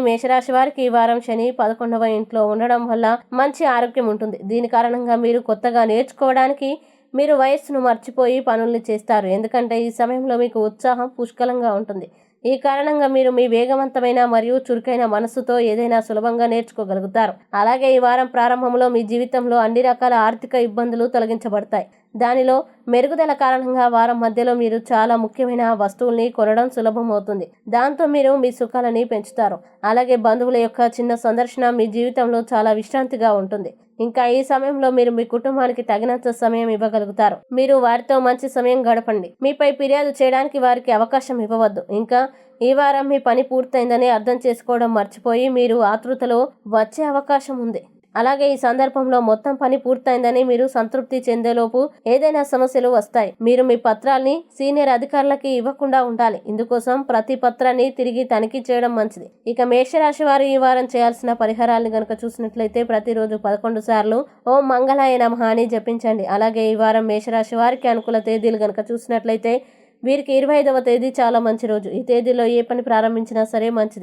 మేషరాశి వారికి ఈ వారం శని 11వ ఇంట్లో ఉండడం వల్ల మంచి ఆరోగ్యం ఉంటుంది. దీని కారణంగా మీరు కొత్తగా నేర్చుకోవడానికి మీరు వయస్సును మర్చిపోయి పనుల్ని చేస్తారు. ఎందుకంటే ఈ సమయంలో మీకు ఉత్సాహం పుష్కలంగా ఉంటుంది. ఈ కారణంగా మీరు మీ వేగవంతమైన మరియు చురుకైన మనస్సుతో ఏదైనా సులభంగా నేర్చుకోగలుగుతారు. అలాగే ఈ వారం ప్రారంభంలో మీ జీవితంలో అన్ని రకాల ఆర్థిక ఇబ్బందులు తొలగించబడతాయి. దానిలో మెరుగుదల కారణంగా వారం మధ్యలో మీరు చాలా ముఖ్యమైన వస్తువుల్ని కొనడం సులభం అవుతుంది. దాంతో మీరు మీ సుఖాలని పెంచుతారు. అలాగే బంధువుల యొక్క చిన్న సందర్శన మీ జీవితంలో చాలా విశ్రాంతిగా ఉంటుంది. ఇంకా ఈ సమయంలో మీరు మీ కుటుంబానికి తగినంత సమయం ఇవ్వగలుగుతారు. మీరు వారితో మంచి సమయం గడపండి. మీపై ఫిర్యాదు చేయడానికి వారికి అవకాశం ఇవ్వవద్దు. ఇంకా ఈ వారం మీ పని పూర్తయిందని అర్థం చేసుకోవడం మర్చిపోయి మీరు ఆతృతలో వచ్చే అవకాశం ఉంది. అలాగే ఈ సందర్భంలో మొత్తం పని పూర్తయిందని మీరు సంతృప్తి చెందేలోపు ఏదైనా సమస్యలు వస్తాయి. మీరు మీ పత్రాల్ని సీనియర్ అధికారులకి ఇవ్వకుండా ఉండాలి. ఇందుకోసం ప్రతి పత్రాన్ని తిరిగి తనిఖీ చేయడం మంచిది. ఇక మేషరాశి వారు ఈ వారం చేయాల్సిన పరిహారాలను గనక చూసినట్లయితే ప్రతిరోజు 11 సార్లు ఓం మంగళాయ నమః అని జపించండి. అలాగే ఈ వారం మేషరాశి వారికి అనుకూల తేదీలు గనక చూసినట్లయితే వీరికి 25వ తేదీ చాలా మంచి రోజు. ఈ తేదీలో ఏ పని ప్రారంభించినా సరే మంచిది.